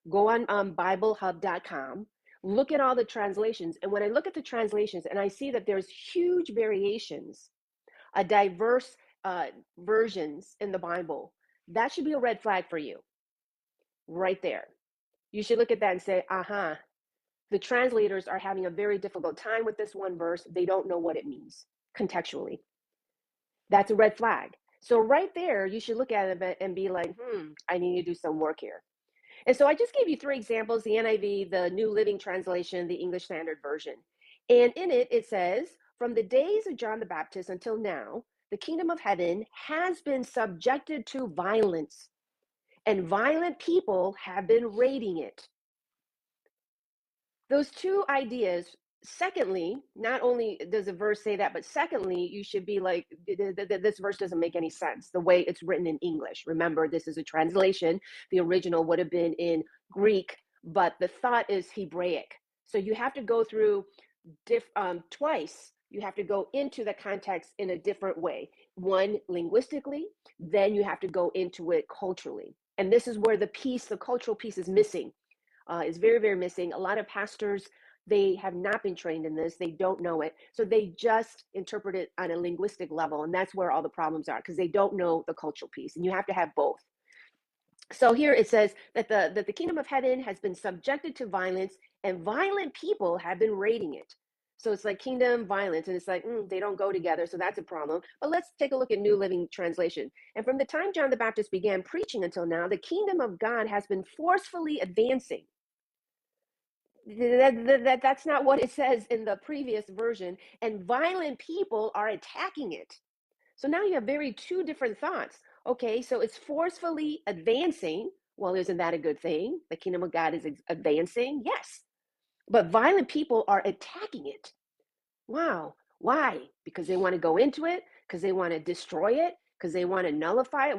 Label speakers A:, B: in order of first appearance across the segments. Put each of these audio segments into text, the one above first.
A: go on BibleHub.com, look at all the translations. And when I look at the translations and I see that there's huge variations, diverse versions in the Bible, that should be a red flag for you right there. You should look at that and say, the translators are having a very difficult time with this one verse. They don't know what it means contextually. That's a red flag. So right there, you should look at it and be like, I need to do some work here. And so I just gave you 3 examples, the NIV, the New Living Translation, the English Standard Version. And in it, it says, from the days of John the Baptist until now, the kingdom of heaven has been subjected to violence, and violent people have been raiding it. Those 2 ideas. Secondly, not only does the verse say that, but secondly, you should be like, this verse doesn't make any sense the way it's written in English. Remember, this is a translation. The original would have been in Greek, but the thought is Hebraic. So you have to go through twice. You have to go into the context in a different way. One, linguistically, then you have to go into it culturally. And this is where the cultural piece is missing. Is very, very missing. A lot of pastors, they have not been trained in this. They don't know it. So they just interpret it on a linguistic level. And that's where all the problems are, because they don't know the cultural piece. And you have to have both. So here it says that the kingdom of heaven has been subjected to violence, and violent people have been raiding it. So it's like kingdom, violence, and it's like, they don't go together. So that's a problem. But let's take a look at New Living Translation. And from the time John the Baptist began preaching until now, the kingdom of God has been forcefully advancing. That's not what it says in the previous version. And violent people are attacking it. So now you have 2 different thoughts. Okay, so it's forcefully advancing. Well, isn't that a good thing? The kingdom of God is advancing. Yes. But violent people are attacking it. Wow. Why? Because they want to go into it, because they want to destroy it, because they want to nullify it.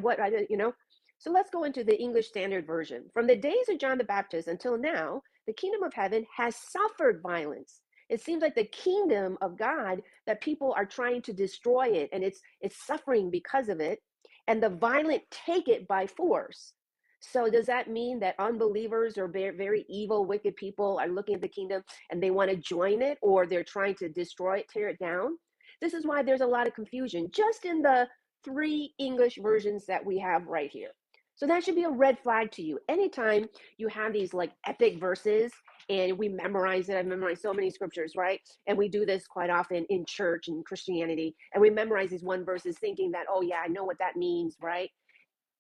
A: So let's go into the English Standard Version. From the days of John the Baptist until now, the kingdom of heaven has suffered violence. It seems like the kingdom of God, that people are trying to destroy it, and it's suffering because of it, and the violent take it by force. So does that mean that unbelievers or very, very evil, wicked people are looking at the kingdom and they want to join it, or they're trying to destroy it, tear it down? This is why there's a lot of confusion just in the 3 English versions that we have right here. So that should be a red flag to you. Anytime you have these like epic verses and we memorize it, I've memorized so many scriptures, right? And we do this quite often in church and Christianity. And we memorize these one verses thinking that, oh yeah, I know what that means, right?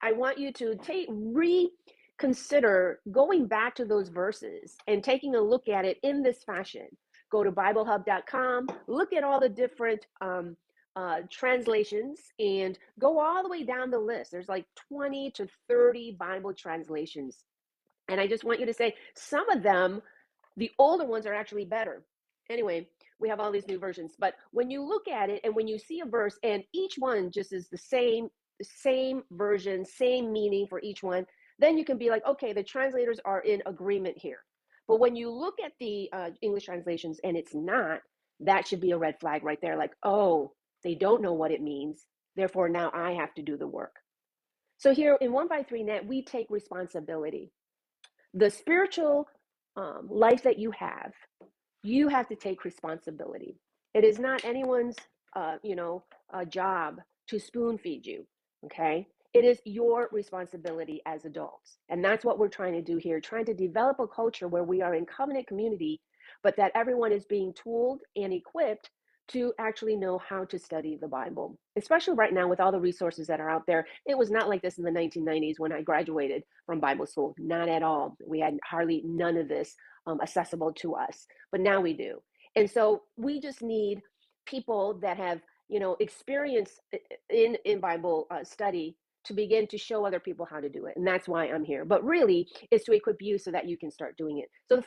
A: I want you to reconsider going back to those verses and taking a look at it in this fashion. Go to BibleHub.com, look at all the different translations, and go all the way down the list. There's like 20 to 30 Bible translations. And I just want you to say some of them, the older ones, are actually better. Anyway, we have all these new versions. But when you look at it and when you see a verse and each one just is the same version, same meaning for each one, then you can be like, okay, the translators are in agreement here. But when you look at the English translations and it's not, that should be a red flag right there. Like, oh, they don't know what it means. Therefore, now I have to do the work. So here in 1by3net, we take responsibility. The spiritual life that you have to take responsibility. It is not anyone's, job to spoon feed you. Okay. It is your responsibility as adults. And that's what we're trying to do here, trying to develop a culture where we are in covenant community, but that everyone is being tooled and equipped to actually know how to study the Bible, especially right now with all the resources that are out there. It was not like this in the 1990s when I graduated from Bible school. Not at all. We had hardly none of this accessible to us, but now we do. And so we just need people that have, experience in Bible study to begin to show other people how to do it. And that's why I'm here. But really, it's to equip you so that you can start doing it. So the